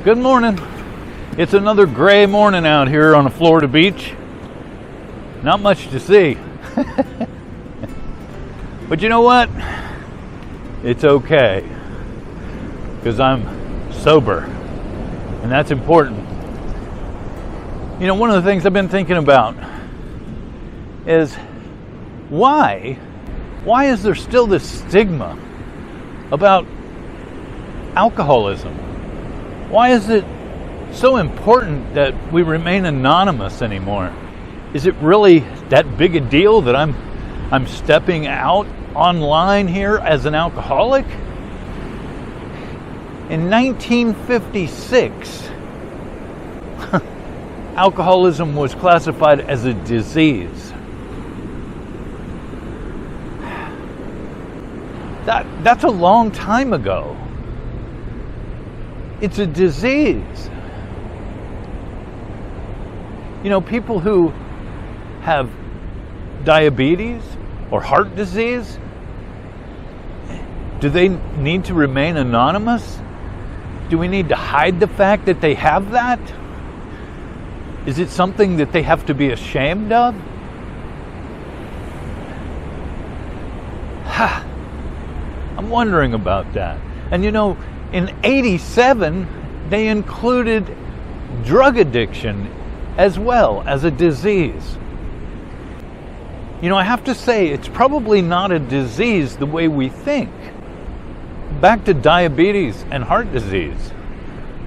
Good morning. It's another gray morning out here on a Florida beach. Not much to see. But you know what? It's okay. Because I'm sober. And that's important. You know, one of the things I've been thinking about is why is there still this stigma about alcoholism? Why is it so important that we remain anonymous anymore? Is it really that big a deal that I'm stepping out online here as an alcoholic? In 1956, alcoholism was classified as a disease. That's a long time ago. It's a disease. You know, people who have diabetes or heart disease, do they need to remain anonymous? Do we need to hide the fact that they have that? Is it something that they have to be ashamed of? I'm wondering about that. And you know, in '87, they included drug addiction as well as a disease. You know, I have to say, it's probably not a disease the way we think. Back to diabetes and heart disease.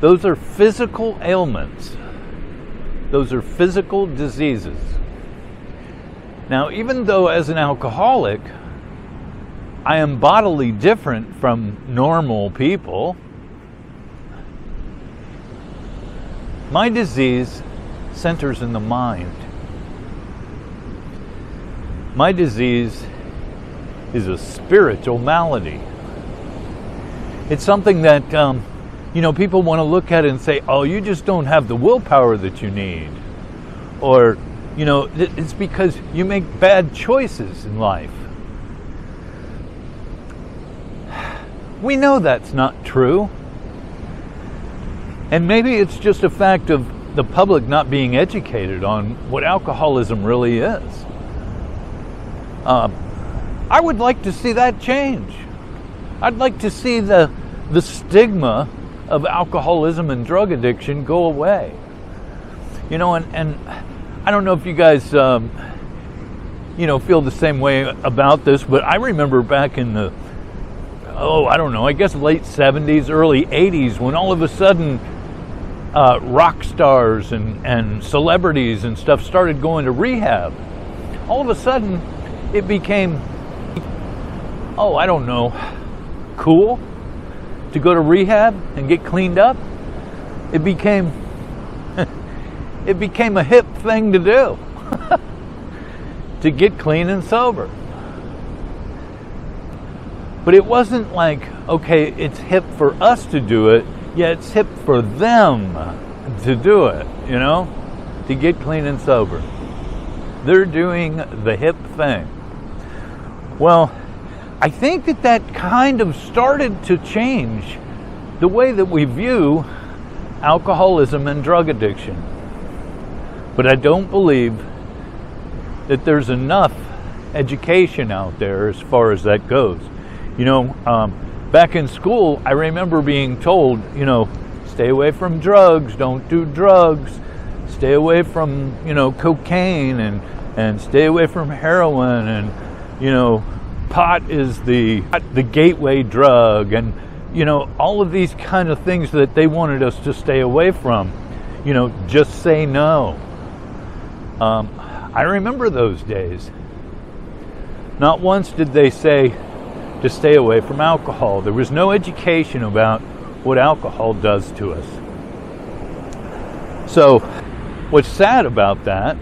Those are physical ailments. Those are physical diseases. Now, even though as an alcoholic, I am bodily different from normal people, my disease centers in the mind. My disease is a spiritual malady. It's something that, people want to look at it and say, oh, you just don't have the willpower that you need. Or, it's because you make bad choices in life. We know that's not true. And maybe it's just a fact of the public not being educated on what alcoholism really is. I would like to see that change. I'd like to see the stigma of alcoholism and drug addiction go away. You know, and I don't know if you guys, feel the same way about this, but I remember back in the I guess late 70s, early 80s, when all of a sudden rock stars and celebrities and stuff started going to rehab. All of a sudden, it became, cool to go to rehab and get cleaned up. It became a hip thing to do, to get clean and sober. But it wasn't like, okay, it's hip for us to do it, yet it's hip for them to do it, to get clean and sober. They're doing the hip thing. Well, I think that kind of started to change the way that we view alcoholism and drug addiction. But I don't believe that there's enough education out there as far as that goes. Back in school, I remember being told, stay away from drugs, don't do drugs, stay away from, cocaine and stay away from heroin, and, pot is the gateway drug, and, all of these kind of things that they wanted us to stay away from. Just say no. I remember those days. Not once did they say to stay away from alcohol. There was no education about what alcohol does to us. So, what's sad about that,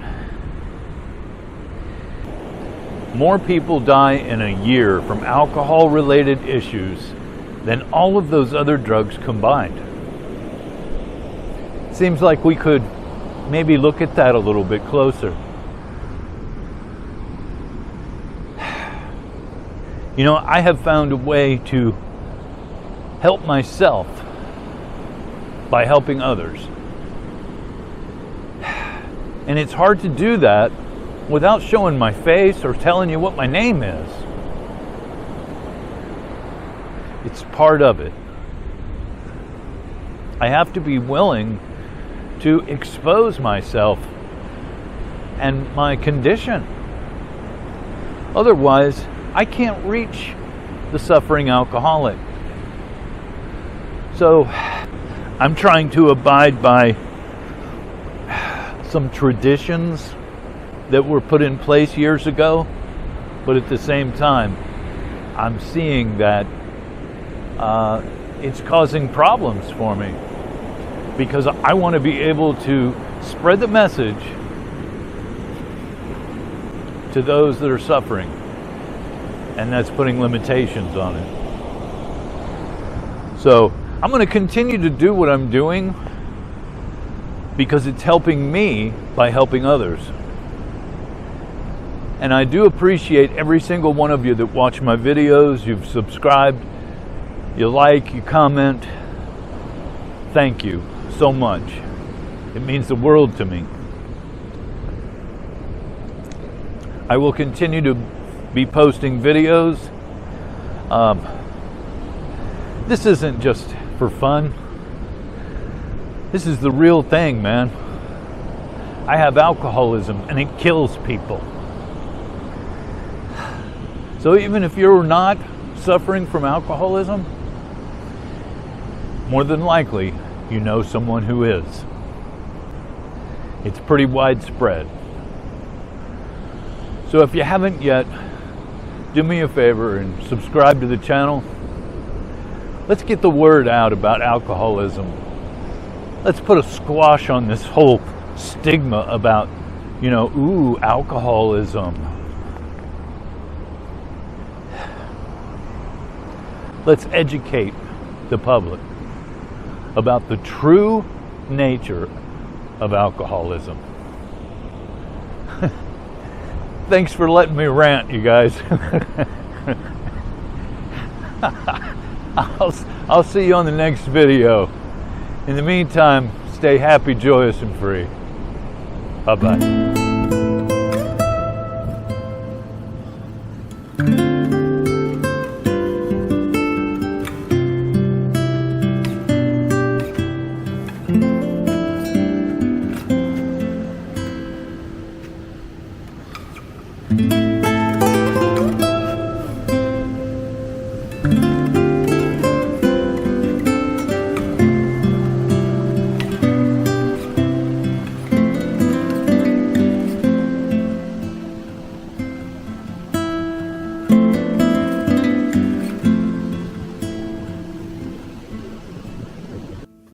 more people die in a year from alcohol-related issues than all of those other drugs combined. Seems like we could maybe look at that a little bit closer. I have found a way to help myself by helping others. And it's hard to do that without showing my face or telling you what my name is. It's part of it. I have to be willing to expose myself and my condition. Otherwise, I can't reach the suffering alcoholic. So, I'm trying to abide by some traditions that were put in place years ago, but at the same time, I'm seeing that it's causing problems for me, because I want to be able to spread the message to those that are suffering, and that's putting limitations on it. So I'm going to continue to do what I'm doing because it's helping me by helping others. And I do appreciate every single one of you that watch my videos. You've subscribed, you like, you comment. Thank you so much. It means the world to me. I will continue to be posting videos. This isn't just for fun. This is the real thing, man. I have alcoholism and it kills people. So even if you're not suffering from alcoholism, more than likely you know someone who is. It's pretty widespread. So if you haven't yet, do me a favor and subscribe to the channel. Let's get the word out about alcoholism. Let's put a squash on this whole stigma about, alcoholism. Let's educate the public about the true nature of alcoholism. Thanks for letting me rant, you guys. I'll see you on the next video. In the meantime, stay happy, joyous, and free. Bye-bye. Mm-hmm.